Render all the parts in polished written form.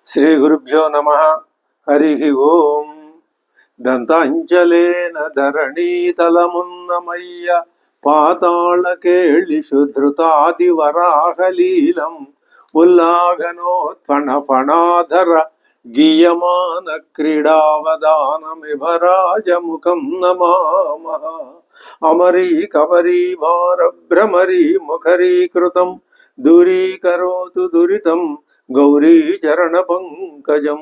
శ్రీ గురుభ్యో నమః. హరి ఓం. దంతాంచలేన ధరణీతలమున్నమయ్య పాతాళకేళిషు ధృతాది వరాహలీలం ఉల్లాఘనోత్పణ ఫణాధర గీయమాన క్రీడావదానమిభరాజముఖం నమామః. అమరీ కబరీ భారభ్రమరీ ముఖరీకృతం దూరీకరోతు దురితం గౌరీ చరణ పంకజం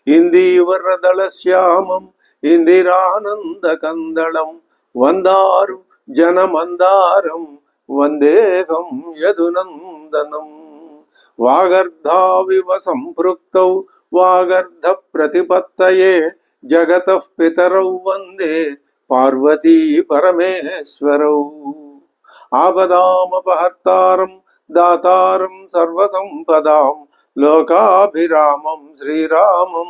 ఇందీవరదళ శ్యామం ఇందిరానంద కందళం వందారు జనమందారం వందేహం యదునందనం. వాగర్ధావివ సంపృక్తౌ వాగర్ధ ప్రతిపత్తయే జగతః పితరౌ వందే పార్వతీ పరమేశ్వరౌ. ఆపదామపహర్తారం దాతారం సర్వసంపదాం లోకాభిరామం శ్రీరామం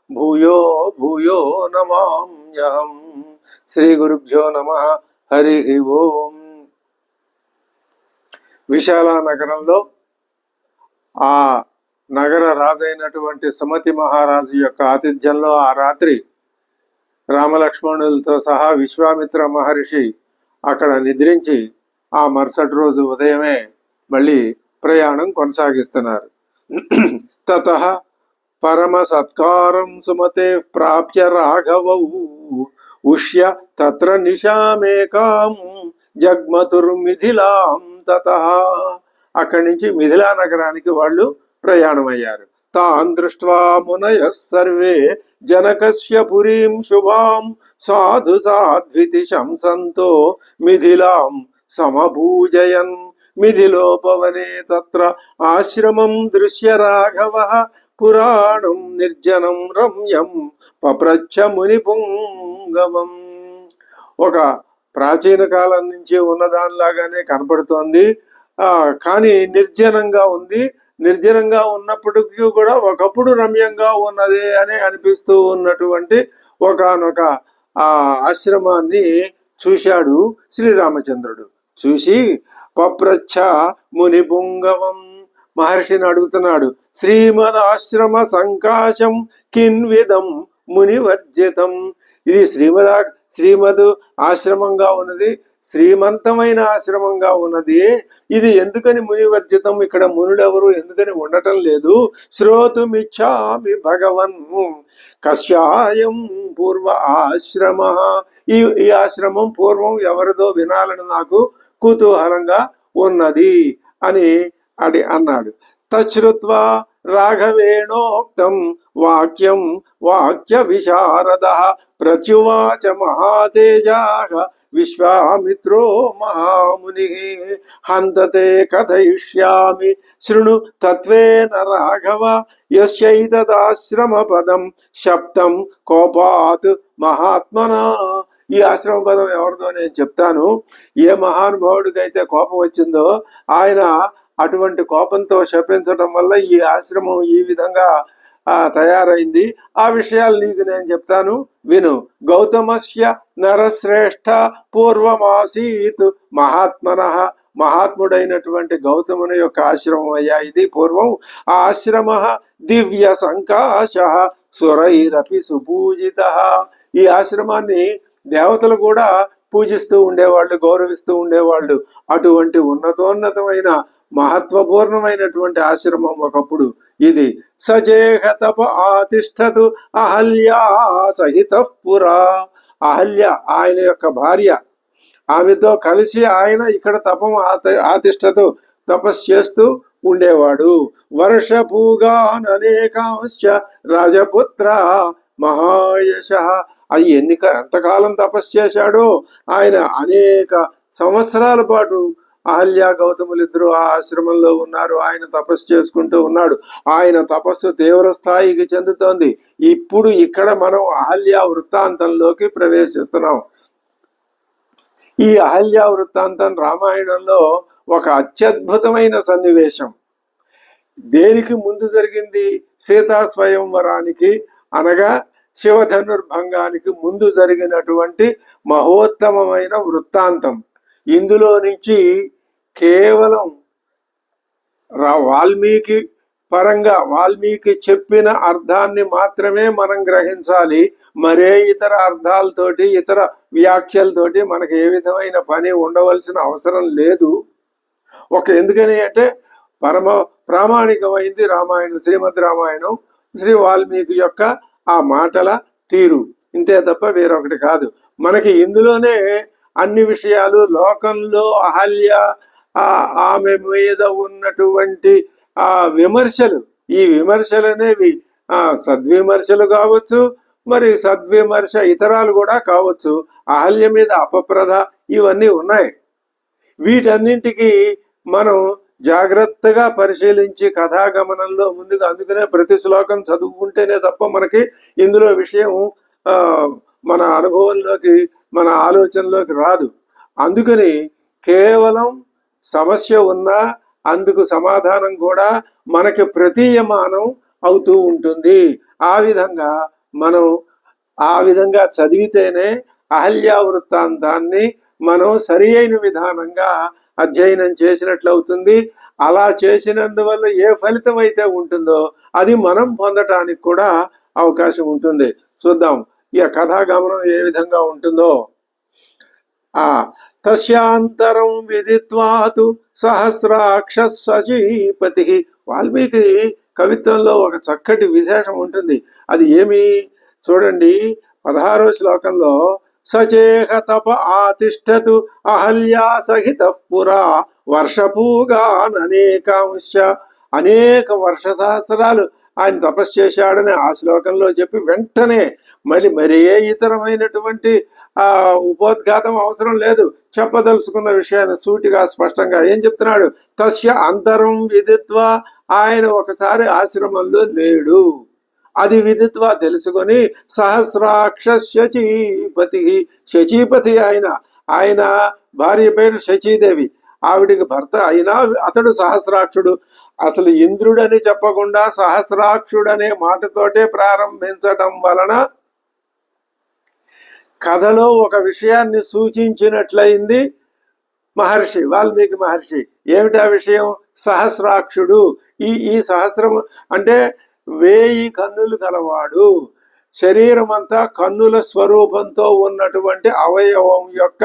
భూయో భూయో నమామ్యహం. శ్రీ గురుభ్యో నమః. హరి ఓం. విశాల నగరంలో ఆ నగర రాజైనటువంటి సుమతి మహారాజు యొక్క ఆతిథ్యంలో ఆ రాత్రి రామలక్ష్మణులతో సహా విశ్వామిత్ర మహర్షి అక్కడ నిద్రించి ఆ మరుసటి రోజు ఉదయమే మళ్ళీ ప్రయాణం కొనసాగిస్తున్నారు. తతః పరమ సత్కారం సుమతే ప్రాప్య రాఘవౌ ఉష్య తత్ర నిశామేకాం జగ్మతుర్మిథిలాం. తతః అక్కడి నుంచి మిథిలా నగరానికి వాళ్ళు ప్రయాణమయ్యారు. తాన్ దృష్ట్వా మునయః సర్వే జనకస్య పురీం శుభాం సాధు సాధ్వితి శంసంతో మిథిలాం సమభూజయన్. మిథిలోపవనే తత్ర ఆశ్రమం దృశ్య రాఘవః పురాణం నిర్జనం రమ్యం పప్రచ్ఛ మునిపుంగవం. ఒక ప్రాచీన కాలం నుంచి ఉన్నదానిలాగానే కనపడుతోంది, కానీ నిర్జనంగా ఉంది. నిర్జనంగా ఉన్నప్పటికీ కూడా ఒకప్పుడు రమ్యంగా ఉన్నదే అని అనిపిస్తూ ఉన్నటువంటి ఒకానొక ఆశ్రమాన్ని చూశాడు శ్రీరామచంద్రుడు. చూసి పప్రచ్ఛ మునిపుంగవం, మహర్షిని అడుగుతున్నాడు. శ్రీమదాశ్రమ సంకాశం కిన్విదం మునివర్జితం. ఇది శ్రీమద్ ఆశ్రమంగా ఉన్నది, శ్రీమంతమైన ఆశ్రమంగా ఉన్నది. ఇది ఎందుకని మునివర్జితం, ఇక్కడ మునులెవరు ఎందుకని ఉండటం లేదు? శ్రోతుమిచ్చామి భగవన్ కస్యాయం పూర్వ ఆశ్రమ. ఈ ఆశ్రమం పూర్వం ఎవరిదో వినాలని నాకు కుతూహలంగా ఉన్నది అని అన్నాడు. తచ్రుత్వా రాఘవేణోక్తం వాక్యం వాక్య విశారద ప్రత్యువాచ మహాతేజాః విశ్వామిత్రో మహాముని. హంతతే కథయిష్యామి శృణు తత్వేన రాఘవ యస్యైతదాశ్రమ పదం శప్తం కోపాత్ మహాత్మనా. ఈ ఆశ్రమ పదం ఎవరిదో నేను చెప్తాను. ఏ మహానుభావుడికైతే కోపం వచ్చిందో ఆయన అటువంటి కోపంతో శపించడం వల్ల ఈ ఆశ్రమం ఈ విధంగా తయారైంది. ఆ విషయాలు నీకు నేను చెప్తాను, విను. గౌతమస్య నరశ్రేష్ఠ పూర్వమాసీత్ మహాత్మన. మహాత్ముడైనటువంటి గౌతముని యొక్క ఆశ్రమం అయ్యా ఇది పూర్వం. ఆ ఆశ్రమ దివ్య సంకాశ సురైరపి సుపూజిత. ఈ ఆశ్రమాన్ని దేవతలు కూడా పూజిస్తూ ఉండేవాళ్ళు, గౌరవిస్తూ ఉండేవాళ్ళు. అటువంటి ఉన్నతోన్నతమైన మహత్వపూర్ణమైనటువంటి ఆశ్రమం ఒకప్పుడు ఇది. సజేహ తప ఆతిష్టతు అహల్యా సహిత పురా. అహల్య ఆయన యొక్క భార్య, ఆమెతో కలిసి ఆయన ఇక్కడ ఆతిష్టతు తపస్సు చేస్తూ ఉండేవాడు. వర్షపూగాన్ అనేకాంశ్చ రాజపుత్ర మహాయశ. అది ఎంతకాలం తపస్సు చేశాడో ఆయన, అనేక సంవత్సరాల పాటు అహల్య గౌతములిద్దరూ ఆ ఆశ్రమంలో ఉన్నారు. ఆయన తపస్సు చేసుకుంటూ ఉన్నాడు. ఆయన తపస్సు తీవ్ర స్థాయికి చెందుతోంది. ఇప్పుడు ఇక్కడ మనం అహల్య వృత్తాంతంలోకి ప్రవేశిస్తున్నాం. ఈ అహల్య వృత్తాంతం రామాయణంలో ఒక అత్యద్భుతమైన సన్నివేశం. దేనికి ముందు జరిగింది? సీతా స్వయంవరానికి అనగా శివధనుర్భంగానికి ముందు జరిగినటువంటి మహోత్తమమైన వృత్తాంతం. ఇందులో నుంచి కేవలం వాల్మీకి పరంగా వాల్మీకి చెప్పిన అర్థాన్ని మాత్రమే మనం గ్రహించాలి. మరే ఇతర అర్థాలతోటి ఇతర వ్యాఖ్యలతోటి మనకి ఏ విధమైన పని ఉండవలసిన అవసరం లేదు. ఎందుకని అంటే పరమ ప్రామాణికమైంది రామాయణం, శ్రీమద్ రామాయణం, శ్రీ వాల్మీకి యొక్క ఆ మాటల తీరు, ఇంతే తప్ప వేరొకటి కాదు. మనకి ఇందులోనే అన్ని విషయాలు, లోకంలో అహల్య ఆమె మీద ఉన్నటువంటి విమర్శలు, ఈ విమర్శలు అనేవి సద్విమర్శలు కావచ్చు, మరి సద్విమర్శ ఇతరాలు కూడా కావచ్చు. అహల్య మీద అపప్రద ఇవన్నీ ఉన్నాయి. వీటన్నింటికి మనం జాగ్రత్తగా పరిశీలించి కథాగమనంలో ముందుగా, అందుకనే ప్రతి శ్లోకం చదువుకుంటేనే తప్ప మనకి ఇందులో విషయం మన అనుభవంలోకి, మన ఆలోచనలోకి రాదు. అందుకని కేవలం సమస్య ఉన్నా అందుకు సమాధానం కూడా మనకి ప్రతీయమానం అవుతూ ఉంటుంది. ఆ విధంగా చదివితేనే అహల్యా వృత్తాంతాన్ని మనం సరి అయిన విధానంగా అధ్యయనం చేసినట్లు అవుతుంది. అలా చేసినందువల్ల ఏ ఫలితం అయితే ఉంటుందో అది మనం పొందటానికి కూడా అవకాశం ఉంటుంది. చూద్దాం ఈ కథాగమనం ఏ విధంగా ఉంటుందో. తస్యాంతరం విదిత్వాతు సహస్రాక్ష సచీపతి. వాల్మీకి కవిత్వంలో ఒక చక్కటి విశేషం ఉంటుంది. అది ఏమి చూడండి, 16వ శ్లోకంలో సచేహ తప ఆతిష్టతు అహల్యా సహిత పురా వర్షపూగాననేకాంశ. అనేక వర్ష సహస్రాలు ఆయన తపస్సు చేశాడని ఆ శ్లోకంలో చెప్పి వెంటనే మరే ఇతరమైనటువంటి ఉపోద్ఘాతం అవసరం లేదు, చెప్పదలుచుకున్న విషయాన్ని సూటిగా స్పష్టంగా ఏం చెప్తున్నాడు, తస్య అంతరం విదిత్వా. ఆయన ఒకసారి ఆశ్రమంలో లేడు, అది విదిత్వా తెలుసుకొని సహస్రాక్ష శచీపతి. శచీపతి ఆయన భార్య పేరు శచీదేవి, ఆవిడికి భర్త అయినా అతడు సహస్రాక్షుడు. అసలు ఇంద్రుడని చెప్పకుండా సహస్రాక్షుడనే మాటతోటే ప్రారంభించటం వలన కథలో ఒక విషయాన్ని సూచించినట్లయింది వాల్మీకి మహర్షి. ఏమిటా విషయం? సహస్రాక్షుడు. ఈ సహస్రం అంటే 1000 కన్నులు కలవాడు, శరీరం అంతా కన్నుల స్వరూపంతో ఉన్నటువంటి అవయవం యొక్క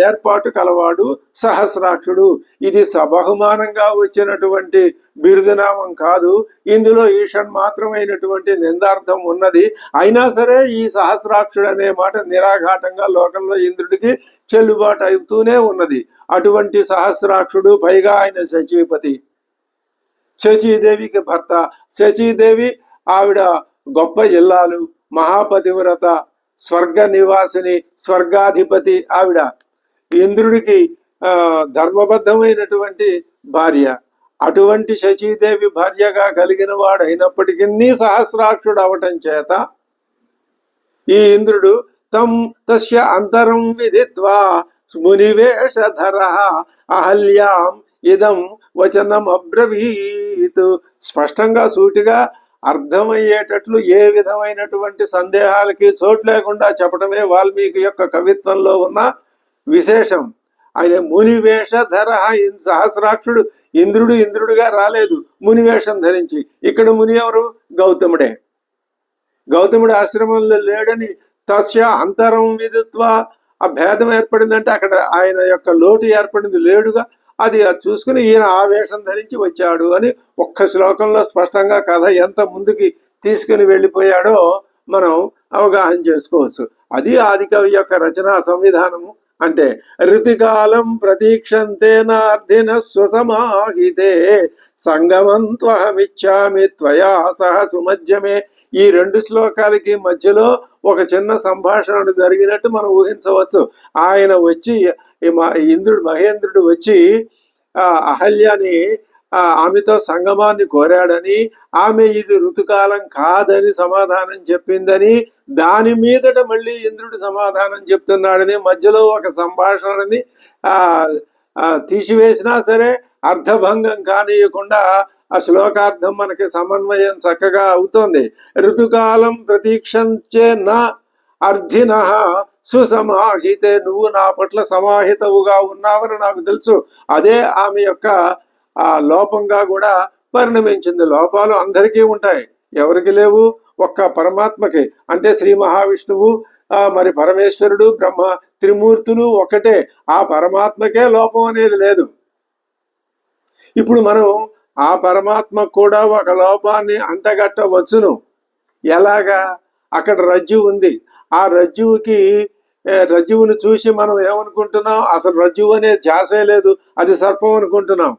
ఏర్పాటు కలవాడు సహస్రాక్షుడు. ఇది సబహుమానంగా వచ్చినటువంటి బిరుదునామం కాదు, ఇందులో ఈషన్ మాత్రమైనటువంటి నిందార్థం ఉన్నది. అయినా సరే ఈ సహస్రాక్షుడు అనే మాట నిరాఘాటంగా లోకంలో ఇంద్రుడికి చెల్లుబాటు అవుతూనే ఉన్నది. అటువంటి సహస్రాక్షుడు, పైగా ఆయన శచీపతి, శచీదేవికి భర్త. శచీదేవి ఆవిడ గొప్ప ఇల్లాలు, మహాపతివ్రత, స్వర్గ నివాసిని, స్వర్గాధిపతి. ఆవిడ ఇంద్రుడికి ధర్మబద్ధమైనటువంటి భార్య. అటువంటి శచీదేవి భార్యగా కలిగిన వాడు అయినప్పటికీ సహస్రాక్షుడు అవటం చేత ఈ ఇంద్రుడు తస్య అంతరం విదిత్వా మునివేషధర అహల్యాం ఇదం వచనం అబ్రవీత్. స్పష్టంగా సూటిగా అర్థమయ్యేటట్లు ఏ విధమైనటువంటి సందేహాలకి చోటు లేకుండా చెప్పడమే వాల్మీకి యొక్క కవిత్వంలో ఉన్న విశేషం. ఆయన మునివేషధర. సహస్రాక్షుడు ఇంద్రుడుగా రాలేదు, మునివేషం ధరించి. ఇక్కడ ముని ఎవరు? గౌతముడే. గౌతముడు ఆశ్రమంలో లేడని తస్య అంతరం విదిత్వా. ఆ భేదం ఏర్పడిందంటే అక్కడ ఆయన యొక్క లోటు ఏర్పడింది, లేడుగా. అది చూసుకుని ఈయన ఆ వేషం ధరించి వచ్చాడు అని ఒక్క శ్లోకంలో స్పష్టంగా కథ ఎంత ముందుకి తీసుకుని వెళ్ళిపోయాడో మనం అవగాహన చేసుకోవచ్చు. అది ఆదికవి యొక్క రచనా సంవిధానము. అంటే ఋతికాలం ప్రతీక్షంతే నార్ధిన స్వసమాహితే సంగమం త్వహమిచ్చామి త్వయా సహ సుమధ్యమే. ఈ 2 శ్లోకాలకి మధ్యలో ఒక చిన్న సంభాషణ జరిగినట్టు మనం ఊహించవచ్చు. ఆయన వచ్చి మహేంద్రుడు వచ్చి అహల్యని ఆమెతో సంగమాన్ని కోరాడని, ఆమె ఇది ఋతుకాలం కాదని సమాధానం చెప్పిందని, దాని మీదట మళ్ళీ ఇంద్రుడు సమాధానం చెప్తున్నాడని మధ్యలో ఒక సంభాషణని తీసివేసినా సరే అర్థభంగం కానియకుండా ఆ శ్లోకార్థం మనకి సమన్వయం చక్కగా అవుతోంది. ఋతుకాలం ప్రతీక్షంచే నా అర్ధిన సుసమాహితే. నువ్వు నా పట్ల సమాహితవుగా ఉన్నావని నాకు తెలుసు. అదే ఆమె యొక్క లోపంగా కూడా పరిణమించింది. లోపాలు అందరికీ ఉంటాయి, ఎవరికి లేవు? ఒక్క పరమాత్మకి. అంటే శ్రీ మహావిష్ణువు మరి పరమేశ్వరుడు బ్రహ్మ త్రిమూర్తులు ఒకటే. ఆ పరమాత్మకే లోపం అనేది లేదు. ఇప్పుడు మనం ఆ పరమాత్మ కూడా ఒక లోపాన్ని అంటగట్టవచ్చును. ఎలాగా? అక్కడ రజ్జు ఉంది, ఆ రజ్జువుని చూసి మనం ఏమనుకుంటున్నాం? అసలు రజ్జువు అనే ధ్యాసే లేదు, అది సర్పం అనుకుంటున్నాం.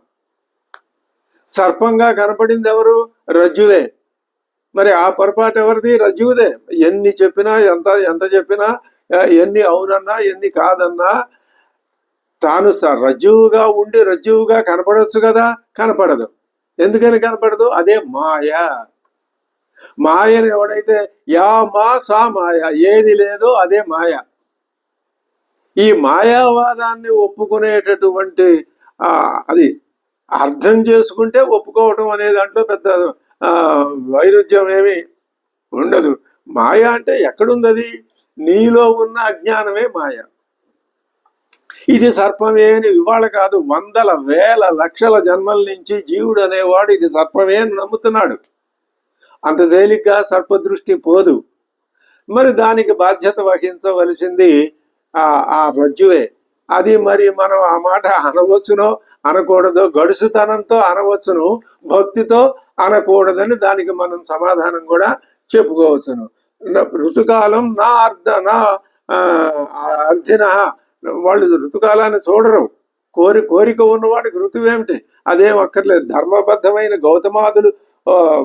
సర్పంగా కనపడింది ఎవరు? రజ్జువే. మరి ఆ పొరపాటు ఎవరిది? రజ్జువుదే. ఎన్ని చెప్పినా, ఎంత చెప్పినా, ఎన్ని అవునన్నా ఎన్ని కాదన్నా తాను రజ్జువుగా ఉండి రజ్జువుగా కనపడవచ్చు కదా, కనపడదు. ఎందుకని కనపడదు? అదే మాయ. మాయను ఎవడైతే యా మా సా మాయ, ఏది లేదో అదే మాయ. ఈ మాయావాదాన్ని ఒప్పుకునేటటువంటి అది అర్థం చేసుకుంటే ఒప్పుకోవటం అనే దాంట్లో పెద్ద వైరుధ్యం ఏమి ఉండదు. మాయ అంటే ఎక్కడుంది? అది నీలో ఉన్న అజ్ఞానమే మాయ. ఇది సర్పమే అని ఇవాళ కాదు, వందల వేల లక్షల జన్మల నుంచి జీవుడు అనేవాడు ఇది సర్పమే అని నమ్ముతున్నాడు. అంత తేలిగ్గా సర్పదృష్టి పోదు. మరి దానికి బాధ్యత వహించవలసింది ఆ రజ్జువే. అది మరి మనం ఆ మాట అనవచ్చునో అనకూడదో, గడుసుతనంతో అనవచ్చును, భక్తితో అనకూడదని దానికి మనం సమాధానం కూడా చెప్పుకోవచ్చును. ఋతుకాలం నా అర్ధిన, వాళ్ళు ఋతుకాలాన్ని చూడరు. కోరిక ఉన్నవాడికి ఋతువేమిటి? అదేం అక్కర్లేదు. ధర్మబద్ధమైన గౌతమాదులు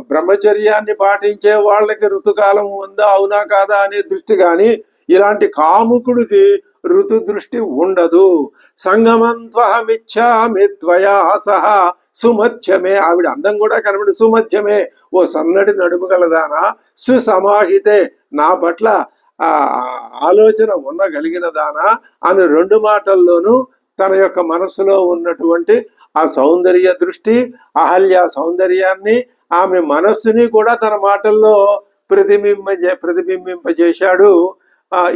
బ్రహ్మచర్యాన్ని పాటించే వాళ్ళకి ఋతుకాలం ఉందా అవునా కాదా అనే దృష్టి కానీ, ఇలాంటి కాముకుడికి ఋతు దృష్టి ఉండదు. సంగమంత్వహమిచ్చామి త్వయా సహ సుమధ్యమే. ఆవిడ అందం కూడా కనబడి సుమధ్యమే, ఓ సన్నటి నడుము గలదానా, సుసమాహితే, నా పట్ల ఆలోచన ఉండగలిగిన దానా అని రెండు మాటల్లోనూ తన యొక్క మనసులో ఉన్నటువంటి ఆ సౌందర్య దృష్టి, అహల్య సౌందర్యాన్ని, ఆమె మనస్సుని కూడా తన మాటల్లో ప్రతిబింబింపజేశాడు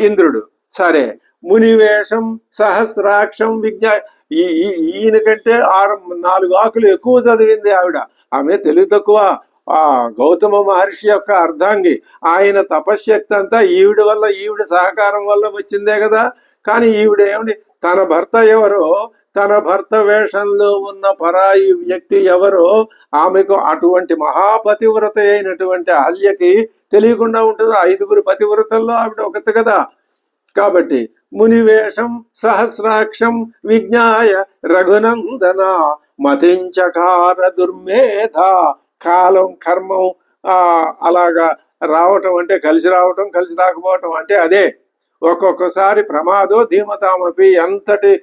ఇంద్రుడు. సరే, మునివేషం సహస్రాక్షం ఈయన కంటే 4 ఆకులు ఎక్కువ చదివింది ఆవిడ. ఆమె తెలివి తక్కువ. గౌతమ మహర్షి యొక్క అర్ధాంగి. ఆయన తపశ్శక్తి అంతా ఈవిడ వల్ల, ఈవిడ సహకారం వల్ల వచ్చిందే కదా. కానీ ఈవిడ ఏమిటి? తన భర్త ఎవరో, తన భర్త వేషంలో ఉన్న పరాయి వ్యక్తి ఎవరో ఆమెకు అటువంటి మహాపతివ్రత అయినటువంటి అహల్యకి తెలియకుండా ఉంటుంది. 5 పతివ్రతల్లో ఆవిడ ఒకటి కదా. కాబట్టి మునివేషం సహస్రాక్షం విజ్ఞాయ రఘునందన మతించకార దుర్మేధ. కాలం కర్మం అలాగా రావటం అంటే కలిసి రావటం, కలిసి రాకపోవటం అంటే అదే. ఒక్కొక్కసారి ప్రమాదో ధీమతామపి, ఎంతటి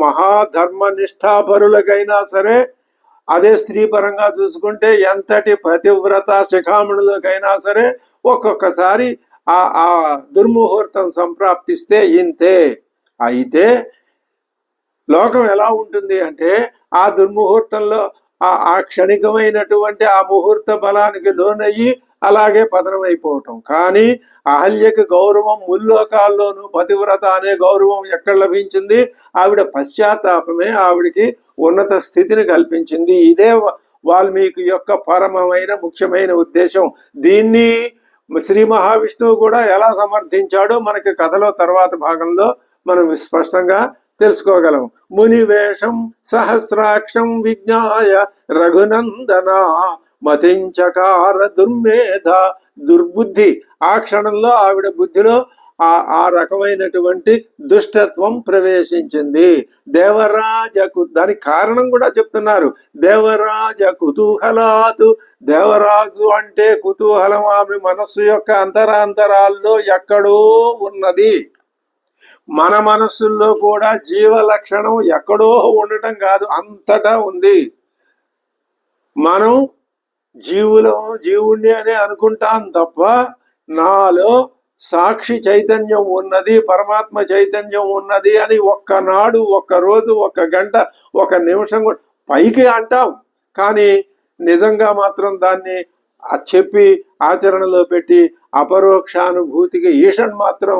మహాధర్మ నిష్ఠాపరులకైనా సరే, అదే స్త్రీ పరంగా చూసుకుంటే ఎంతటి పతివ్రత శిఖామణులకైనా సరే ఒక్కొక్కసారి ఆ దుర్ముహూర్తం సంప్రాప్తిస్తే ఇంతే. అయితే లోకం ఎలా ఉంటుంది అంటే, ఆ దుర్ముహూర్తంలో ఆ క్షణికమైనటువంటి ఆ ముహూర్త బలానికి లోనయ్యి అలాగే పతనమైపోవటం. కానీ అహల్యకి గౌరవం ముల్లోకాల్లోనూ పతివ్రత అనే గౌరవం ఎక్కడ లభించింది? ఆవిడ పశ్చాత్తాపమే ఆవిడికి ఉన్నత స్థితిని కల్పించింది. ఇదే వాల్మీకి యొక్క పరమమైన ముఖ్యమైన ఉద్దేశం. దీన్ని శ్రీ మహావిష్ణువు కూడా ఎలా సమర్థించాడో మనకి కథలో తర్వాత భాగంలో మనం స్పష్టంగా తెలుసుకోగలం. మునివేషం సహస్రాక్షం విజ్ఞాయ రఘునందన మతించకార దుర్మేధ. దుర్బుద్ధి ఆ క్షణంలో ఆవిడ బుద్ధిలో ఆ రకమైనటువంటి దుష్టత్వం ప్రవేశించింది. దేవరాజకు దానికి కారణం కూడా చెప్తున్నారు. దేవరాజ కుతూహలాతు. దేవరాజు అంటే కుతూహలం ఆమె మనస్సు యొక్క అంతరాంతరాల్లో ఎక్కడో ఉన్నది. మన మనస్సుల్లో కూడా జీవ లక్షణం ఎక్కడో ఉండటం కాదు, అంతటా ఉంది. మనం జీవుణ్ణి అని అనుకుంటాం తప్ప నాలో సాక్షి చైతన్యం ఉన్నది, పరమాత్మ చైతన్యం ఉన్నది అని ఒక్కనాడు, ఒక్కరోజు, 1 గంట, 1 నిమిషం కూడా పైకి అంటాం. కానీ నిజంగా మాత్రం దాన్ని చెప్పి ఆచరణలో పెట్టి అపరోక్షానుభూతికి ఈషన్ మాత్రం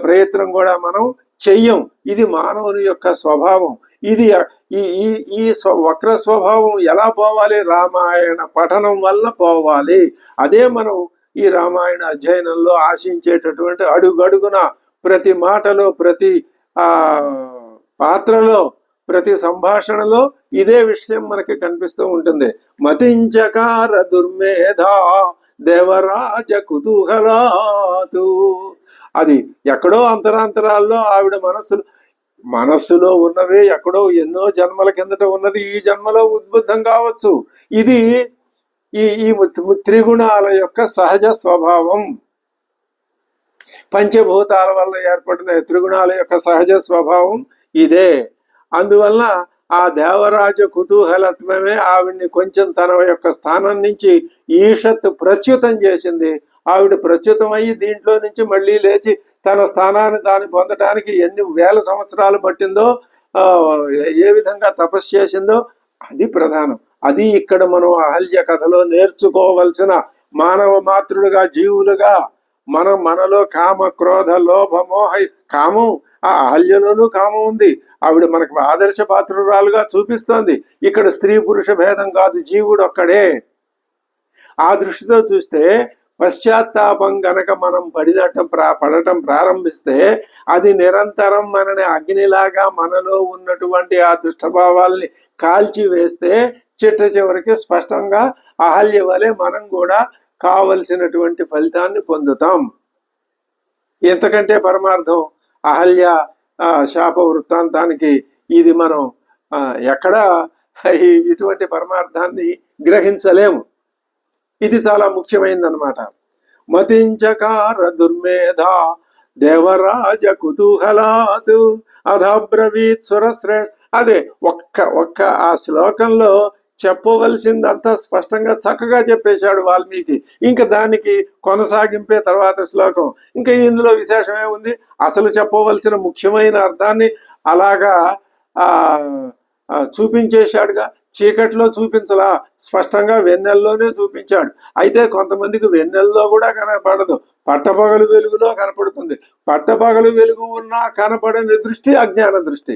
ప్రయత్నం కూడా మనం చెయ్యం. ఇది మానవుని యొక్క స్వభావం. ఇది ఈ ఈ ఈ వక్ర స్వభావం ఎలా పోవాలి? రామాయణ పఠనం వల్ల పోవాలి. అదే మనం ఈ రామాయణ అధ్యయనంలో ఆశించేటటువంటి అడుగడుగున ప్రతి మాటలో, ప్రతి పాత్రలో, ప్రతి సంభాషణలో ఇదే విషయం మనకి కనిపిస్తూ ఉంటుంది. మతించకార దుర్మేధా దేవరాజ కుతూహలాతు. అది ఎక్కడో అంతరాంతరాల్లో ఆవిడ మనస్సులో ఉన్నవే ఎక్కడో ఎన్నో జన్మల కిందట ఉన్నది ఈ జన్మలో ఉద్బుద్ధం కావచ్చు. ఇది ఈ ఈ త్రిగుణాల యొక్క సహజ స్వభావం. పంచభూతాల వల్ల ఏర్పడిన త్రిగుణాల యొక్క సహజ స్వభావం ఇదే. అందువల్ల ఆ దేవరాజ కుతూహలత్వమే ఆవిడ్ని కొంచెం తన యొక్క స్థానం నుంచి ఈషత్ ప్రచ్యుతం చేసింది. ఆవిడ ప్రచ్యుతం అయ్యి దీంట్లో నుంచి మళ్ళీ లేచి తన స్థానాన్ని తాను పొందడానికి ఎన్ని వేల సంవత్సరాలు పట్టిందో, ఏ విధంగా తపస్సు చేసిందో అది ప్రధానం. అది ఇక్కడ మనం అహల్య కథలో నేర్చుకోవలసిన మానవ మాతృడుగా, జీవులుగా మనలో కామ, క్రోధ, లోభ, మోహ, కామం, ఆ అహల్యలోనూ కామం ఉంది. ఆవిడ మనకు ఆదర్శ పాత్రురాలుగా చూపిస్తోంది. ఇక్కడ స్త్రీ పురుష భేదం కాదు, జీవుడు ఒక్కడే. ఆ దృష్టితో చూస్తే పశ్చాత్తాపం గనక మనం పడటం ప్రారంభిస్తే అది నిరంతరం మనని అగ్నిలాగా మనలో ఉన్నటువంటి ఆ దుష్టభావాల్ని కాల్చి వేస్తే చిట్ట చివరికి స్పష్టంగా అహల్య వలె మనం కూడా కావలసినటువంటి ఫలితాన్ని పొందుతాం. ఎంతకంటే పరమార్థం అహల్య శాప వృత్తాంతానికి ఇది మనం ఎక్కడా ఇటువంటి పరమార్థాన్ని గ్రహించలేము. ఇది చాలా ముఖ్యమైనదన్నమాట. మతించకార దుర్మేధ దేవరాజ కుతూహలాత్ అధబ్రవీత్ సురశ్రేష్ఠ. అదే ఒక్క ఆ శ్లోకంలో చెప్పవలసిందంతా స్పష్టంగా చక్కగా చెప్పేశాడు వాల్మీకి. ఇంకా దానికి కొనసాగింపే తర్వాత శ్లోకం. ఇంకా ఇందులో విశేషమే ఉంది? అసలు చెప్పవలసిన ముఖ్యమైన అర్థాన్ని అలాగా చూపించేశాడుగా. చీకట్లో చూపించలా, స్పష్టంగా వెన్నెల్లోనే చూపించాడు. అయితే కొంతమందికి వెన్నెల్లో కూడా కనపడదు, పట్టపగలు వెలుగులో కనపడుతుంది. పట్టపగలు వెలుగు ఉన్నా కనపడని దృష్టి అజ్ఞాన దృష్టి.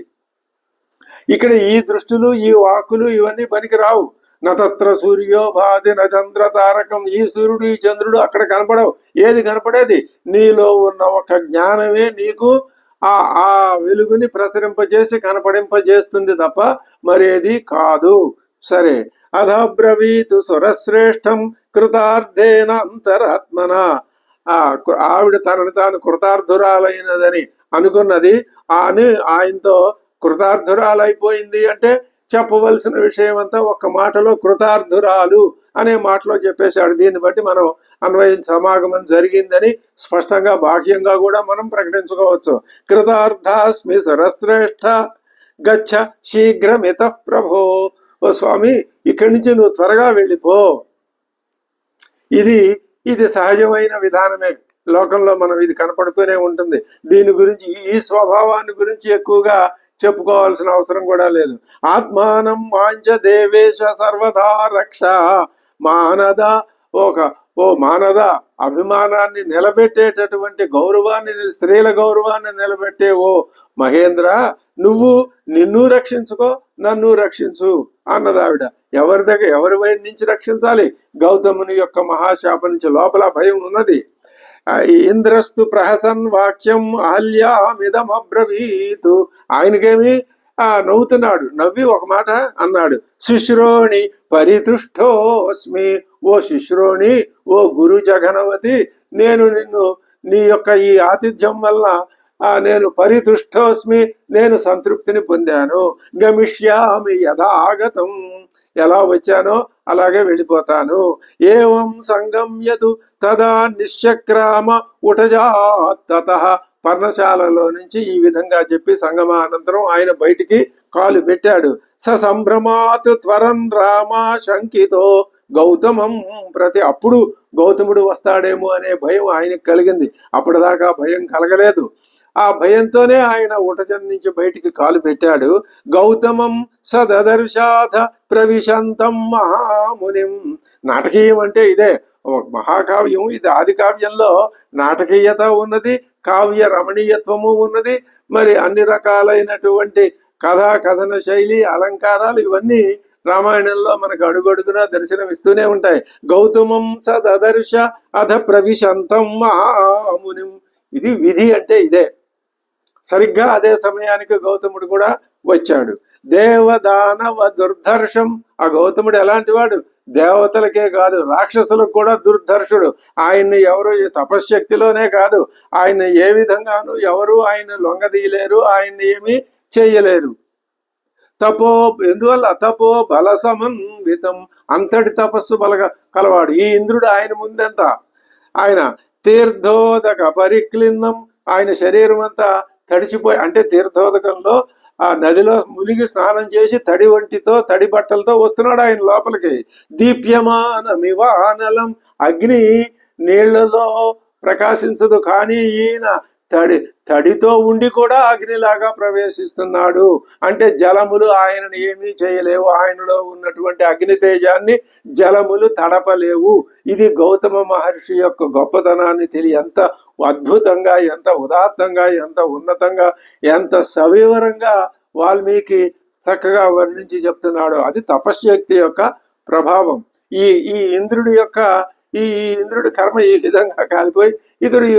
ఇక్కడ ఈ దృష్టిలు, ఈ వాక్కులు ఇవన్నీ పనికి రావు. నత్ర సూర్యో భాతి న చంద్ర తారకం. ఈ సూర్యుడు, ఈ చంద్రుడు అక్కడ కనపడవు. ఏది కనపడేది? నీలో ఉన్న ఒక జ్ఞానమే నీకు ఆ వెలుగుని ప్రసరింపజేసి కనపడింపజేస్తుంది తప్ప మరేది కాదు. సరే, అధబ్రవీతు సురశ్రేష్టం కృతార్థేన అంతరాత్మన. ఆవిడ తనని తాను కృతార్థురాలైనదని అనుకున్నది. ఆయనతో కృతార్థురాలైపోయింది అంటే చెప్పవలసిన విషయం అంతా ఒక్క మాటలో కృతార్థురాలు అనే మాటలో చెప్పేశాడు. దీన్ని బట్టి మనం అన్వయం సమాగమం జరిగిందని స్పష్టంగా బాహ్యంగా కూడా మనం ప్రకటించుకోవచ్చు. కృతార్థాస్మి సరశ్రేష్ఠ గచ్చ శీఘ్రమిత ప్రభో. ఓ స్వామి, ఇక్కడి నుంచి నువ్వు త్వరగా వెళ్ళిపో. ఇది సహజమైన విధానమే. లోకంలో మనం ఇది కనపడుతూనే ఉంటుంది. దీని గురించి, ఈ స్వభావాన్ని గురించి ఎక్కువగా చెప్పుకోవాల్సిన అవసరం కూడా లేదు. ఆత్మానం వాంచ దేవేశ సర్వదా రక్ష మానద. ఓ మానద, అభిమానాన్ని నిలబెట్టేటటువంటి గౌరవాన్ని, స్త్రీల గౌరవాన్ని నిలబెట్టే ఓ మహేంద్ర, నువ్వు నిన్ను రక్షించుకో, నన్ను రక్షించు అన్నది ఆవిడ. ఎవరి వైపు నుంచి రక్షించాలి? గౌతముని యొక్క మహాశాప నుంచి. లోపల భయం ఉన్నది. ఇంద్రస్తు ప్రహసన్ వాక్యం అహల్యామిదమబ్రవీతు. ఆయనకేమి నవ్వుతున్నాడు. నవ్వి ఒక మాట అన్నాడు, శుశ్రోణి పరితుష్టోస్మి. ఓ శుశ్రోణి, ఓ గురు జగనవతి, నేను నీ యొక్క ఈ ఆతిథ్యం వల్ల నేను పరితుష్టోస్మి, నేను సంతృప్తిని పొందాను. గమిష్యామి యథాగతం, ఎలా వచ్చానో అలాగే వెళ్ళిపోతాను. ఏవం సంగమ్యతు తదా నిశ్చక్రామ ఉటజాతత. పర్ణశాలలో నుంచి ఈ విధంగా చెప్పి సంగమానంతరం ఆయన బయటికి కాలు పెట్టాడు. సంభ్రమాత్ త్వరన్ రామా శంకితో గౌతమం ప్రతి. అప్పుడు గౌతముడు వస్తాడేమో అనే భయం ఆయనకు కలిగింది. అప్పటిదాకా భయం కలగలేదు. ఆ భయంతోనే ఆయన ఉటజం నుంచి బయటికి కాలు పెట్టాడు. గౌతమం సదర్శాధ ప్రవిశంతం మహామునిం. నాటకీయం అంటే ఇదే మహాకావ్యం. ఇది ఆది కావ్యంలో నాటకీయత ఉన్నది, కావ్య రమణీయత్వము ఉన్నది. మరి అన్ని రకాలైనటువంటి కథన శైలి, అలంకారాలు ఇవన్నీ రామాయణంలో మనకు అడుగడుగునా దర్శనమిస్తూనే ఉంటాయి. గౌతమం సదర్శ అధ ప్రవిశంతం మహామునిం. ఇది విధి అంటే ఇదే. సరిగ్గా అదే సమయానికి గౌతముడు కూడా వచ్చాడు. దేవదానవ దుర్ధర్షం. ఆ గౌతముడు ఎలాంటి వాడు? దేవతలకే కాదు, రాక్షసులకు కూడా దుర్ధర్షుడు. ఆయన్ని ఎవరు తపశ్శక్తిలోనే కాదు, ఆయన ఏ విధంగానూ ఎవరు ఆయన లొంగదీయలేరు, ఆయన్ని ఏమీ చేయలేరు. ఎందువల్ల తపో బల సమన్వితం. అంతటి తపస్సు కలవాడు ఈ ఇంద్రుడు. ఆయన ముందెంత? ఆయన తీర్థోదక పరిక్లిన్నం. ఆయన శరీరం అంతా తడిచిపోయి, అంటే తీర్థోదకంలో ఆ నదిలో మునిగి స్నానం చేసి తడి వంటితో తడి బట్టలతో వస్తున్నాడు ఆయన లోపలికి. దీప్యమానమివానలం. అగ్ని నీళ్లలో ప్రకాశించదు, కానీ ఈయన తడితో ఉండి కూడా అగ్నిలాగా ప్రవేశిస్తున్నాడు. అంటే జలములు ఆయనను ఏమీ చేయలేవు. ఆయనలో ఉన్నటువంటి అగ్ని తేజాన్ని జలములు తడపలేవు. ఇది గౌతమ మహర్షి యొక్క గొప్పతనాన్ని ఎంత అద్భుతంగా, ఎంత ఉదాత్తంగా, ఎంత ఉన్నతంగా, ఎంత సవివరంగా వాల్మీకి చక్కగా వర్ణించి చెప్తున్నాడు. అది తపశ్శక్తి యొక్క ప్రభావం. ఈ ఈ ఇంద్రుడి కర్మ ఈ విధంగా కాలిపోయి ఇతడు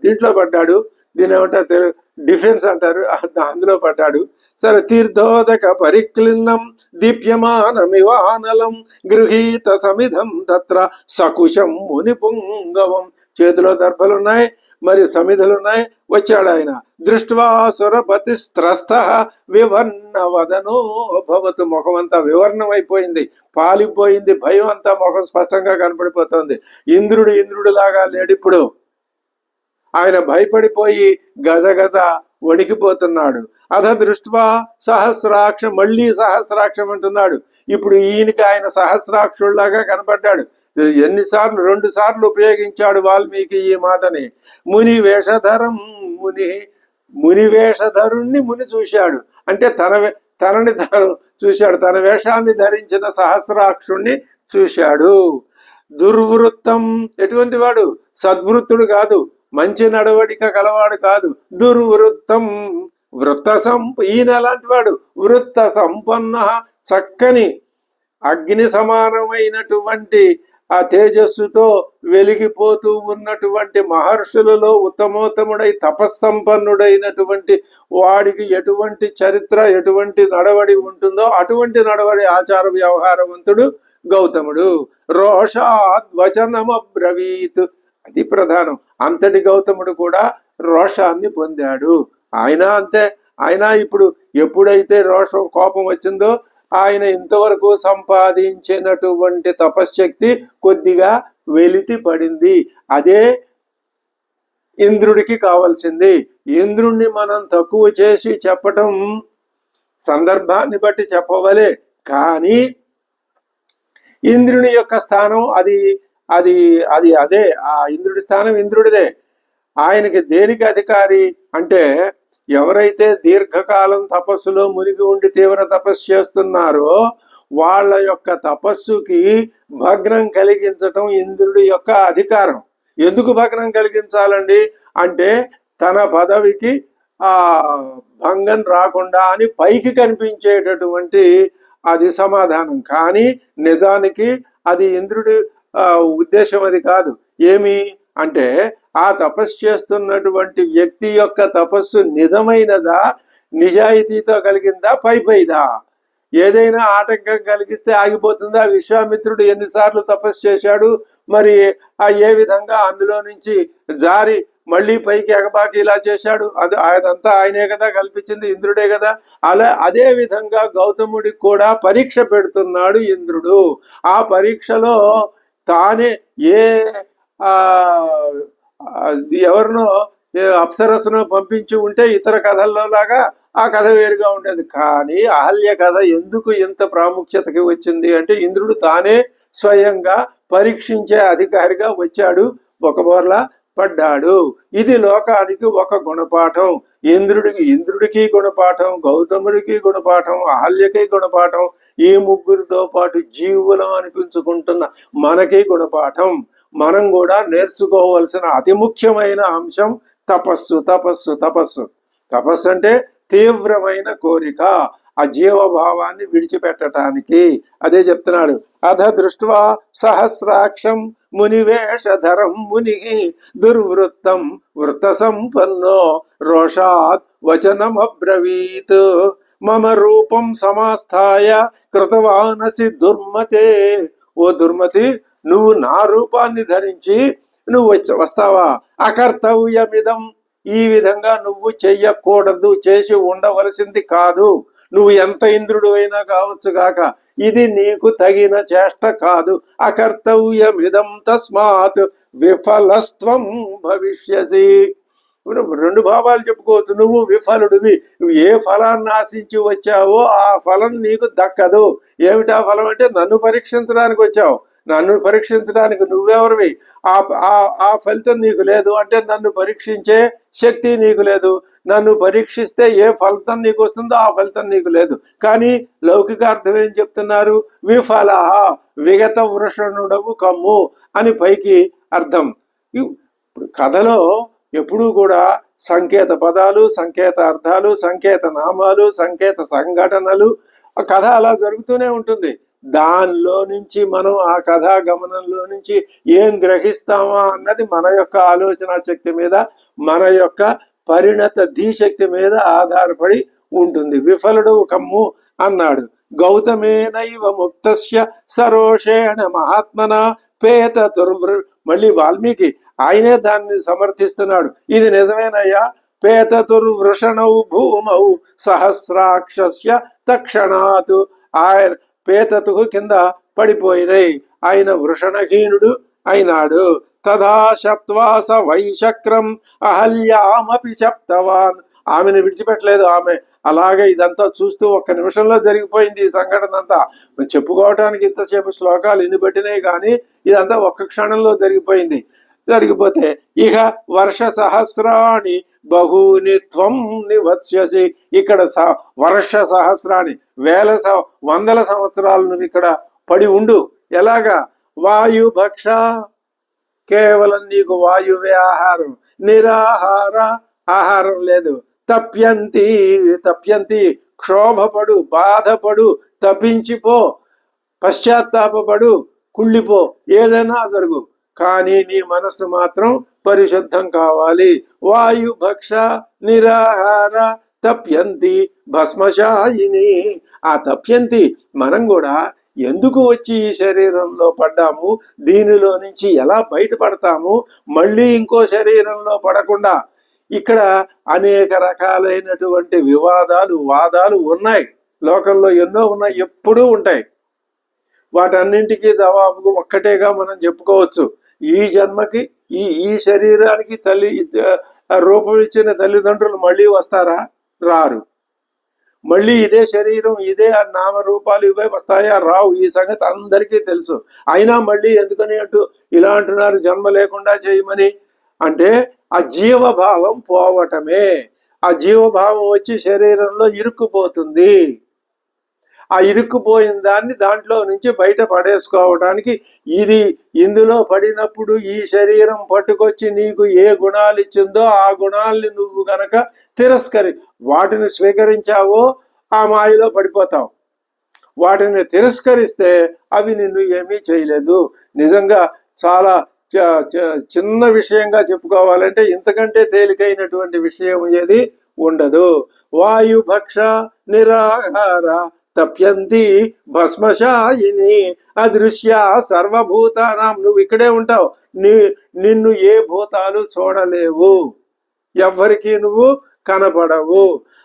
దీంట్లో పడ్డాడు. దీని ఏమంటారు, డిఫెన్స్ అంటారు, అందులో పడ్డాడు. సరే, తీర్థోదక పరిక్లిన్నం దీప్యమానమివానలం గృహీత సమిధం తత్ర సకుశం ముని పుంగవం. చేతిలో దర్భలున్నాయి, మరి సమిధలున్నాయి. వచ్చాడు ఆయన. దృష్ట్వా సురపతి స్త్రస్త వివర్ణ వదనో భవతు. ముఖం అంతా వివర్ణమైపోయింది, పాలిపోయింది. భయం అంతా ముఖం స్పష్టంగా కనపడిపోతుంది. ఇంద్రుడు లాగా లేడిప్పుడు. ఆయన భయపడిపోయి గజగజ వణికిపోతున్నాడు. అధ దృష్ట్వా సహస్రాక్షం. మళ్ళీ సహస్రాక్షం అంటున్నాడు. ఇప్పుడు ఈయనకి ఆయన సహస్రాక్షుళ్లాగా కనపడ్డాడు. ఎన్నిసార్లు? 2 సార్లు ఉపయోగించాడు వాల్మీకి ఈ మాటని. ముని వేషధరం. ముని వేషధరుణ్ణి ముని చూశాడు. అంటే తనని తాను చూశాడు. తన వేషాన్ని ధరించిన సహస్రాక్షుణ్ణి చూశాడు. దుర్వృత్తం. ఎటువంటి వాడు? సద్వృత్తుడు కాదు, మంచి నడవడిక కలవాడు కాదు. దుర్వృత్తం. ఈయన అలాంటి వాడు. వృత్త సంపన్న. చక్కని అగ్ని సమానమైనటువంటి ఆ తేజస్సుతో వెలిగిపోతూ ఉన్నటువంటి మహర్షులలో ఉత్తమోత్తముడై తపస్సంపన్నుడైనటువంటి వాడికి ఎటువంటి చరిత్ర, ఎటువంటి నడవడి ఉంటుందో అటువంటి నడవడి ఆచార వ్యవహారవంతుడు గౌతముడు. రోషాద్వచనమబ్రవీత్. అది ప్రధానం. అంతటి గౌతముడు కూడా రోషాన్ని పొందాడు. ఆయన అంతే. ఆయన ఇప్పుడు ఎప్పుడైతే రోషం, కోపం వచ్చిందో ఆయన ఇంతవరకు సంపాదించినటువంటి తపశ్శక్తి కొద్దిగా వెలితి పడింది. అదే ఇంద్రుడికి కావాల్సింది. ఇంద్రుణ్ణి మనం తక్కువ చేసి చెప్పటం సందర్భాన్ని బట్టి చెప్పవలే, కానీ ఇంద్రుని యొక్క స్థానం అదే. ఆ ఇంద్రుడి స్థానం ఇంద్రుడిదే. ఆయనకి దేనికి అధికారి అంటే, ఎవరైతే దీర్ఘకాలం తపస్సులో మునిగి ఉండి తీవ్ర తపస్సు చేస్తున్నారో వాళ్ళ యొక్క తపస్సుకి భగ్నం కలిగించటం ఇంద్రుడి యొక్క అధికారం. ఎందుకు భగ్నం కలిగించాలండి అంటే, తన పదవికి భంగం రాకుండా అని పైకి కనిపించేటటువంటి అది సమాధానం. కానీ నిజానికి అది ఇంద్రుడి ఉద్దేశం అది కాదు. ఏమి అంటే, ఆ తపస్సు చేస్తున్నటువంటి వ్యక్తి యొక్క తపస్సు నిజమైనదా, నిజాయితీతో కలిగిందా, పైదా? ఏదైనా ఆటంకం కలిగిస్తే ఆగిపోతుందా? విశ్వామిత్రుడు ఎన్నిసార్లు తపస్సు చేశాడు, మరి ఏ విధంగా అందులో నుంచి జారి మళ్ళీ పైకి ఎగబాకి ఇలా చేశాడు? అదంతా ఆయనే కదా కల్పించింది, ఇంద్రుడే కదా. అదే విధంగా గౌతముడికి కూడా పరీక్ష పెడుతున్నాడు ఇంద్రుడు. ఆ పరీక్షలో తానే ఎవరినో అప్సరస్సును పంపించి ఉంటే ఇతర కథల్లో లాగా ఆ కథ వేరుగా ఉండేది. కానీ అహల్య కథ ఎందుకు ఇంత ప్రాముఖ్యతకి వచ్చింది అంటే, ఇంద్రుడు తానే స్వయంగా పరీక్షించే అధికారిగా వచ్చాడు, ఒక బోర్లా పడ్డాడు. ఇది లోకానికి ఒక గుణపాఠం. ఇంద్రుడికి గుణపాఠం, గౌతముడికి గుణపాఠం, అహల్యకి గుణపాఠం, ఈ ముగ్గురితో పాటు జీవులం అనిపించుకుంటున్న మనకి గుణపాఠం. మనం కూడా నేర్చుకోవలసిన అతి ముఖ్యమైన అంశం తపస్సు. తపస్సు అంటే తీవ్రమైన కోరిక ఆ జీవభావాన్ని విడిచిపెట్టడానికి. అదే చెప్తున్నాడు. అధ దృష్ట్వా సహస్రాక్షం మునివేషధరం ముని దుర్వృత్తం వృత్త సంపన్నో రోషాత్ వచనమబ్రవీత్ మమ రూపం సమాస్థాయ కృతవానసి దుర్మతే. ఓ దుర్మతి, నువ్వు నా రూపాన్ని ధరించి నువ్వు వస్తావా? అకర్తవ్యమిదం, ఈ విధంగా నువ్వు చెయ్యకూడదు, చేసి ఉండవలసింది కాదు. నువ్వు ఎంత ఇంద్రుడు అయినా కావచ్చు గాక, ఇది నీకు తగిన చేష్ట కాదు. అకర్తవ్యమిదం తస్మాత్ విఫలస్త్వం భవిష్యసి. ఇప్పుడు రెండు భావాలు చెప్పుకోవచ్చు. నువ్వు విఫలుడివి, నువ్వు ఏ ఫలాన్ని ఆశించి వచ్చావో ఆ ఫలం నీకు దక్కదు. ఏమిటా ఫలం అంటే, నన్ను పరీక్షించడానికి వచ్చావు, నన్ను పరీక్షించడానికి నువ్వెవరివి? ఆ ఫలితం నీకు లేదు అంటే నన్ను పరీక్షించే శక్తి నీకు లేదు. నన్ను పరీక్షిస్తే ఏ ఫలితం నీకు వస్తుందో ఆ ఫలితం నీకు లేదు. కానీ లౌకిక అర్థం ఏం చెప్తున్నారు? విఫల విగత వృషణుడవు కమ్ము అని పైకి అర్థం. ఇప్పుడు కథలో ఎప్పుడూ కూడా సంకేత పదాలు, సంకేత అర్థాలు, సంకేత నామాలు, సంకేత సంఘటనలు, ఆ కథ అలా జరుగుతూనే ఉంటుంది. దానిలో నుంచి మనం ఆ కథా గమనంలో నుంచి ఏం గ్రహిస్తామా అన్నది మన యొక్క ఆలోచన శక్తి మీద, మన యొక్క పరిణత ధీశక్తి మీద ఆధారపడి ఉంటుంది. విఫలుడు కమ్ము అన్నాడు. గౌతమేనైవ ముక్తస్య సరోషేణ మహాత్మన పేత మళ్ళీ వాల్మీకి ఆయనే దాన్ని సమర్థిస్తున్నాడు. ఇది నిజమేనయ్యా. పేతతుర్వృషణౌ భూమౌ సహస్రాక్షస్య తక్షణాత్. ఆయన పేతతుకు కింద పడిపోయినాయి, ఆయన వృషణహీనుడు అయినాడు. తదా శప్త్వాస వైశక్రం అహల్యామపి శప్తవాన్. ఆమెను విడిచిపెట్టలేదు. ఆమె అలాగే ఇదంతా చూస్తూ ఒక్క నిమిషంలో జరిగిపోయింది ఈ సంఘటన అంతా. చెప్పుకోవటానికి ఇంతసేపు శ్లోకాలు ఎన్ని పట్టినాయి కానీ ఇదంతా ఒక్క క్షణంలో జరిగిపోయింది. జరిగిపోతే ఇహ వర్ష సహస్రాణి బహూని త్వం నివత్స్యసి. ఇక్కడ వర్ష సహస్రాణి వందల సంవత్సరాలు నువ్వు ఇక్కడ పడి ఉండు. ఎలాగా? వాయుభక్ష, కేవలం నీకు వాయువే ఆహారం, నిరాహార, ఆహారం లేదు. తప్యంతి తప్యంతి, క్షోభపడు, బాధపడు, తప్పించిపో, పశ్చాత్తాపడు, కుళ్ళిపో, ఏదైనా జరుగు, కానీ నీ మనస్సు మాత్రం పరిశుద్ధం కావాలి. వాయుభక్ష నిరాహార తప్యంతి భస్మశాయిని. ఆ తప్యంతి, మనం కూడా ఎందుకు వచ్చి ఈ శరీరంలో పడ్డాము, దీనిలో నుంచి ఎలా బయటపడతాము, మళ్ళీ ఇంకో శరీరంలో పడకుండా. ఇక్కడ అనేక రకాలైనటువంటి వివాదాలు, వాదాలు ఉన్నాయి లోకంలో, ఎన్నో ఉన్నాయి, ఎప్పుడూ ఉంటాయి. వాటన్నింటికీ జవాబు ఒక్కటేగా మనం చెప్పుకోవచ్చు. ఈ జన్మకి ఈ శరీరానికి రూపం ఇచ్చిన తల్లిదండ్రులు మళ్ళీ వస్తారా? రారు. మళ్ళీ ఇదే శరీరం, ఇదే నామరూపాలు ఇవే వస్తాయా? రావు. ఈ సంగతి అందరికీ తెలుసు. అయినా మళ్ళీ ఎందుకని ఇలా అంటున్నారు, జన్మ లేకుండా చేయమని. అంటే ఆ జీవభావం పోవటమే. ఆ జీవభావం వచ్చి శరీరంలో ఇరుక్కుపోతుంది. ఆ ఇరుక్కుపోయిన దాన్ని దాంట్లో నుంచి బయట పడేసుకోవడానికి ఇందులో పడినప్పుడు ఈ శరీరం పట్టుకొచ్చి నీకు ఏ గుణాలు ఇచ్చిందో ఆ గుణాలని నువ్వు గనక వాటిని స్వీకరించావో ఆ మాయలో పడిపోతావు. వాటిని తిరస్కరిస్తే అవి నిన్ను ఏమీ చేయలేదు. నిజంగా చాలా చిన్న విషయంగా చెప్పుకోవాలంటే ఇంతకంటే తేలికైనటువంటి విషయం ఏది ఉండదు. వాయుభక్ష నిరాహార తప్యంతి భస్మశాయిని అదృశ్య సర్వభూతానాం. నువ్వు ఇక్కడే ఉంటావు, నిన్ను ఏ భూతాలు చూడలేవు, ఎవ్వరికి నువ్వు కనపడవు.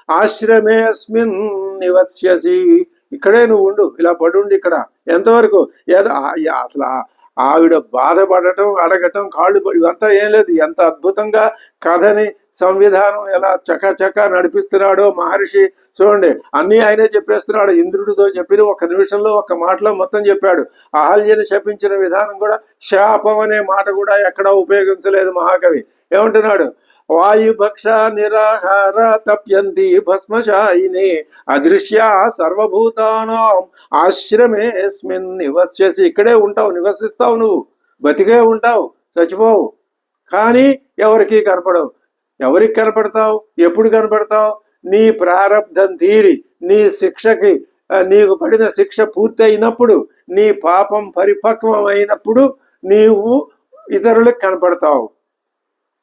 ఆశ్రమే అస్మిన్ నివస్యసి. ఇక్కడే నువ్వు ఉండు, ఇలా పడుండి. ఇక్కడ ఎంతవరకు? అసలు ఆవిడ బాధపడటం, అడగటం, కాళ్ళు ఇవంతా ఏం లేదు. ఎంత అద్భుతంగా కథని సంవిధానం ఎలా చకచక నడిపిస్తున్నాడో మహర్షి. చూడండి, అన్నీ ఆయనే చెప్పేస్తున్నాడు. ఇంద్రుడితో చెప్పిన ఒక్క నిమిషంలో ఒక్క మాటలో మొత్తం చెప్పాడు. అహల్యని శపించిన విధానం కూడా, శాపం అనే మాట కూడా ఎక్కడా ఉపయోగించలేదు మహాకవి. ఏమంటున్నాడు? వాయుభక్ష నిరాహార తప్యంతి భస్మశాయిని అదృశ్య సర్వభూతానాం ఆశ్రమేస్మిన్ నివస్యసి. ఇక్కడే ఉంటావు, నివసిస్తావు, నువ్వు బతికే ఉంటావు, చచ్చిపోవు. కానీ ఎవరికి కనపడవు. ఎవరికి కనపడతావు? ఎప్పుడు కనపడతావు? నీ ప్రారబ్ధం తీరి నీ శిక్షకి నీకు పడిన శిక్ష పూర్తయినప్పుడు నీ పాపం పరిపక్వం అయినప్పుడు నీవు ఇతరులకు కనపడతావు.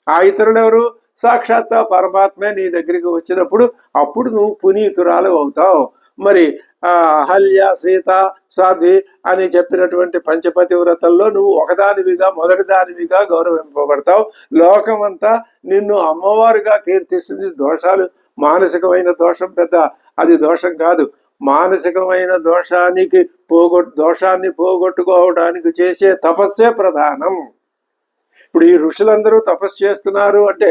ఆ ఇతరులు ఎవరు? సాక్షాత్ పరమాత్మే నీ దగ్గరికి వచ్చినప్పుడు అప్పుడు నువ్వు పునీతురాలు అవుతావు. మరి అహల్య, సీత, సాధ్వి అని చెప్పినటువంటి పంచపతివ్రతల్లో నువ్వు ఒకదానివిగా మొదటి దానివిగా గౌరవింపబడతావు. లోకమంతా నిన్ను అమ్మవారుగా కీర్తిస్తుంది. దోషాలు మానసికమైన దోషం పెద్ద అది దోషం కాదు. మానసికమైన దోషాన్ని పోగొట్టుకోవడానికి చేసే తపస్సే ప్రధానం. ఇప్పుడు ఈ ఋషులందరూ తపస్సు చేస్తున్నారు అంటే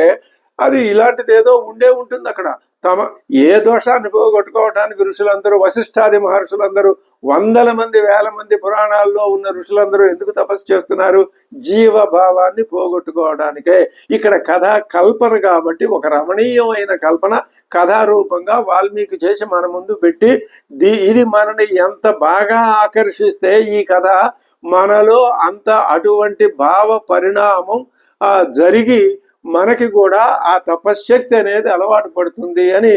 అది ఇలాంటిది ఏదో ఉండే ఉంటుంది అక్కడ. ఏ దోషాన్ని పోగొట్టుకోవడానికి ఋషులందరూ, వశిష్ఠాది మహర్షులందరూ, వందల మంది వేల మంది పురాణాల్లో ఉన్న ఋషులందరూ ఎందుకు తపస్సు చేస్తున్నారు? జీవభావాన్ని పోగొట్టుకోవడానికే. ఇక్కడ కథా కల్పన కాబట్టి ఒక రమణీయమైన కల్పన కథారూపంగా వాల్మీకి చేసి మన ముందు పెట్టి ఇది మనని ఎంత బాగా ఆకర్షిస్తే ఈ కథ మనలో అంత అటువంటి భావ పరిణామం జరిగి మనకి కూడా ఆ తపశ్శక్తి అనేది అలవాటు పడుతుంది అని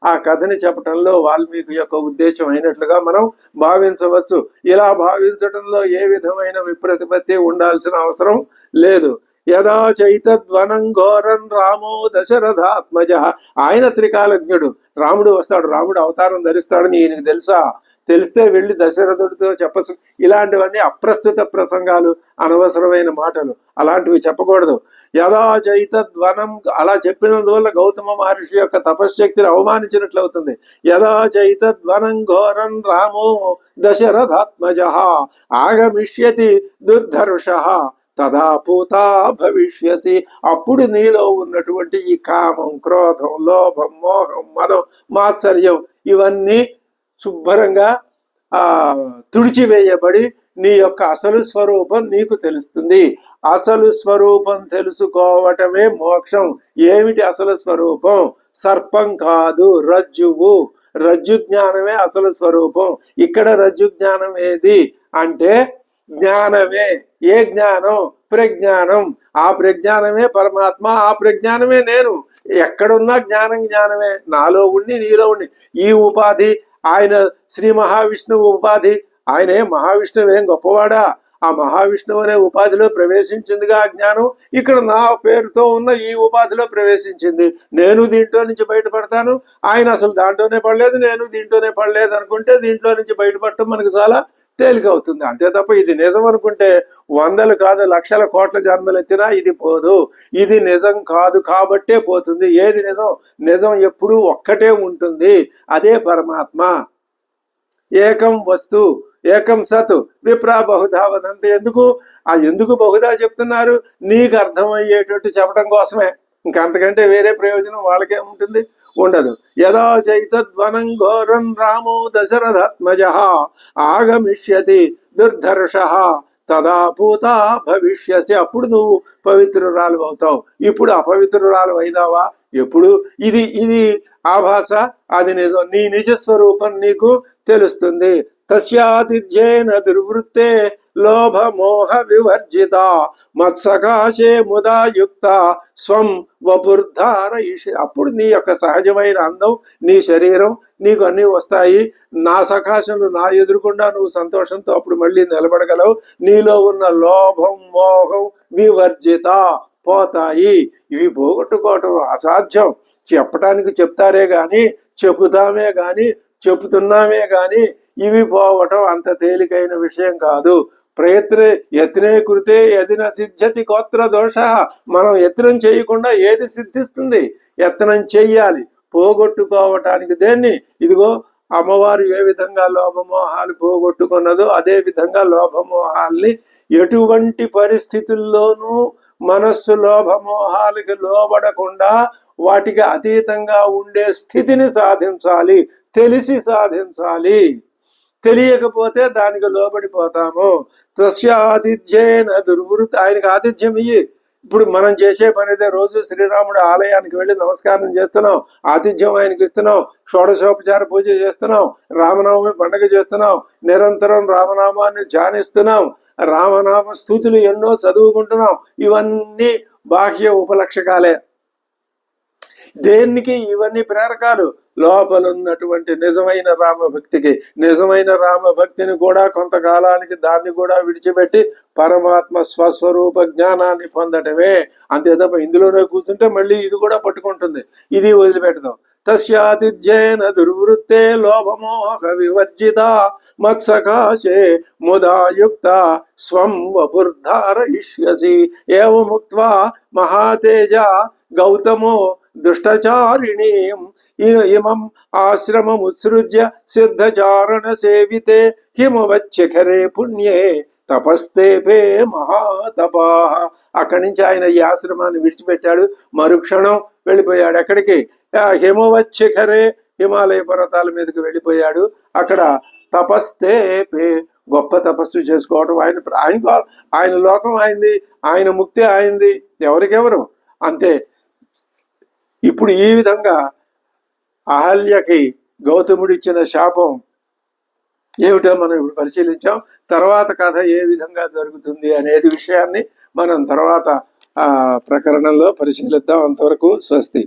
ఆ కథని చెప్పటంలో వాల్మీకి యొక్క ఉద్దేశం అయినట్లుగా మనం భావించవచ్చు. ఇలా భావించటంలో ఏ విధమైన విప్రతిపత్తి ఉండాల్సిన అవసరం లేదు. యదా చైతద్వనం ఘోరం రామో దశరథాత్మజ. ఆయన త్రికాలజ్ఞుడు. రాముడు వస్తాడు, రాముడు అవతారం ధరిస్తాడని ఈయనకి తెలుసా? తెలిస్తే వెళ్ళి దశరథుడితో చెప్పసు. ఇలాంటివన్నీ అప్రస్తుత ప్రసంగాలు, అనవసరమైన మాటలు, అలాంటివి చెప్పకూడదు. యదా చైతద్వనం అలా చెప్పినందువల్ల గౌతమ మహర్షి యొక్క తపశ్శక్తిని అవమానించినట్లు అవుతుంది. యదా చైతద్వనం ఘోరం రామో దశరథాత్మజ ఆగమిష్యతి దుర్ధర్ష తదా పూతా భవిష్యసి. అప్పుడు నీలో ఉన్నటువంటి ఈ కామం, క్రోధం, లోభం, మోహం, మదం, మాత్సర్యం ఇవన్నీ శుభ్రంగా తుడిచివేయబడి నీ యొక్క అసలు స్వరూపం నీకు తెలుస్తుంది. అసలు స్వరూపం తెలుసుకోవటమే మోక్షం. ఏమిటి అసలు స్వరూపం? సర్పం కాదు, రజ్జువు. రజ్జు జ్ఞానమే అసలు స్వరూపం. ఇక్కడ రజ్జు జ్ఞానం ఏది అంటే జ్ఞానమే. ఏ జ్ఞానం? ప్రజ్ఞానం. ఆ ప్రజ్ఞానమే పరమాత్మ, ఆ ప్రజ్ఞానమే నేను. ఎక్కడున్నా జ్ఞానం జ్ఞానమే, నాలో ఉండి నీలో ఉండి. ఈ ఉపాధి ఆయన శ్రీ మహావిష్ణువు ఉపాధి. ఆయనే మహావిష్ణువేం గొప్పవాడా? ఆ మహావిష్ణువు అనే ఉపాధిలో ప్రవేశించిందిగా ఆ జ్ఞానం. ఇక్కడ నా పేరుతో ఉన్న ఈ ఉపాధిలో ప్రవేశించింది. నేను దీంట్లో నుంచి బయటపడతాను, ఆయన అసలు దాంట్లోనే పడలేదు, నేను దీంట్లోనే పడలేదు అనుకుంటే దీంట్లో నుంచి బయటపడటం మనకు చాలా తేలిక అవుతుంది. అంతే తప్ప ఇది నిజం అనుకుంటే వందలు కాదు లక్షల కోట్ల జన్మలు ఎత్తినా ఇది పోదు. ఇది నిజం కాదు కాబట్టే పోతుంది. ఏది నిజం? నిజం ఎప్పుడూ ఒక్కటే ఉంటుంది, అదే పరమాత్మ. ఏకం వస్తు ఏకం సత్ విప్రా బహుధా వదంతి. ఎందుకు బహుధా చెప్తున్నారు? నీకు అర్థమయ్యేటట్టు చెప్పడం కోసమే. ఇంకంతకంటే వేరే ప్రయోజనం వాళ్ళకేముంటుంది? ఉండదు. యదా చైతద్వనం ఘోరం రామో దశరథాత్మజ ఆగమిష్యతి దుర్ధర్ష తదా పూతా భవిష్యసి. అప్పుడు నువ్వు పవిత్రురాలు అవుతావు. ఇప్పుడు అపవిత్రురాలు అయినావా? ఎప్పుడు? ఇది ఆభాస, అది నిజం. నీ నిజస్వరూపం నీకు తెలుస్తుంది. తస్యాతిథ్యేన దుర్వృత్తే లోభ మోహ వివర్జిత మత్సకాశే ముదా యుక్త స్వం వపుర్ధారయిషి. అప్పుడు నీ యొక్క సహజమైన అందం, నీ శరీరం, నీకు అన్నీ వస్తాయి. నా సకాశంలో నా ఎదురుకుండా నువ్వు సంతోషంతో అప్పుడు మళ్ళీ నిలబడగలవు. నీలో ఉన్న లోభం మోహం వివర్జిత పోతాయి. ఇవి పోగొట్టుకోవటం అసాధ్యం. చెప్పటానికి చెప్తారే గాని, చెబుతామే గాని, చెబుతున్నామే గాని ఇవి పోవటం అంత తేలికైన విషయం కాదు. యత్నే కృతే యదిన సిద్ధ్యతి గోత్ర దోష. మనం యత్నం చేయకుండా ఏది సిద్ధిస్తుంది? యత్నం చెయ్యాలి పోగొట్టుకోవటానికి. దేన్ని? ఇదిగో అమ్మవారు ఏ విధంగా లోభమోహాలు పోగొట్టుకున్నదో అదే విధంగా లోభమోహాల్ని ఎటువంటి పరిస్థితుల్లోనూ మనస్సు లోభమోహాలకి లోబడకుండా వాటికి అతీతంగా ఉండే స్థితిని సాధించాలి. తెలిసి సాధించాలి. తెలియకపోతే దానికి లోబడిపోతాము. తస్య ఆతిథ్యేన దుర్వృత్తి. ఆయనకు ఆతిథ్యం ఇయ్యి. ఇప్పుడు మనం చేసే పని అయితే రోజు శ్రీరాముడు ఆలయానికి వెళ్ళి నమస్కారం చేస్తున్నాం, ఆతిథ్యం ఆయనకి ఇస్తున్నాం, షోడశోపచార పూజ చేస్తున్నాం, రామనామ పండగ చేస్తున్నాం, నిరంతరం రామనామాన్ని ధ్యానిస్తున్నాం, రామనామ స్తుతులు ఎన్నో చదువుకుంటున్నాం. ఇవన్నీ బాహ్య ఉపలక్షకాలే. దేనికి ఇవన్నీ ప్రేరకాలు? లోపల ఉన్నటువంటి నిజమైన రామభక్తికి. నిజమైన రామభక్తిని కూడా కొంతకాలానికి దాన్ని కూడా విడిచిపెట్టి పరమాత్మ స్వస్వరూప జ్ఞానాన్ని పొందటమే. అంతే తప్ప ఇందులోనే కూర్చుంటే మళ్ళీ ఇది కూడా పట్టుకుంటుంది, ఇది వదిలిపెట్టదాం. తస్యాతిథ్యేన దుర్వృత్తే లోభమోహ వివర్జిత మత్సకాశే ముదాయుక్త స్వం వపుర్ధారయిష్యసి ఏవముక్త్వా మహాతేజ గౌతమో దుష్టచారిణీం ఇమం ఆశ్రమముత్సృజ్య సిద్ధచారణ సేవితే హిమవచ్చఖరే పుణ్యే తపస్తేపే మహాతపా. అక్కడి నుంచి ఆయన ఈ ఆశ్రమాన్ని విడిచిపెట్టాడు. మరుక్షణం వెళ్ళిపోయాడు. ఎక్కడికి? హిమవచ్చఖరే, హిమాలయ పర్వతాల మీదకి వెళ్ళిపోయాడు. అక్కడ తపస్తేపే, గొప్ప తపస్సు చేసుకోవటం. ఆయన లోకం అయింది, ఆయన ముక్తి అయింది. ఎవరికెవరు అంతే. ఇప్పుడు ఈ విధంగా అహల్యకి గౌతముడిచ్చిన శాపం ఏమిటో మనం ఇప్పుడు పరిశీలించాం. తర్వాత కథ ఏ విధంగా జరుగుతుంది అనేది విషయాన్ని మనం తర్వాత ప్రకరణంలో పరిశీలిద్దాం. అంతవరకు స్వస్తి.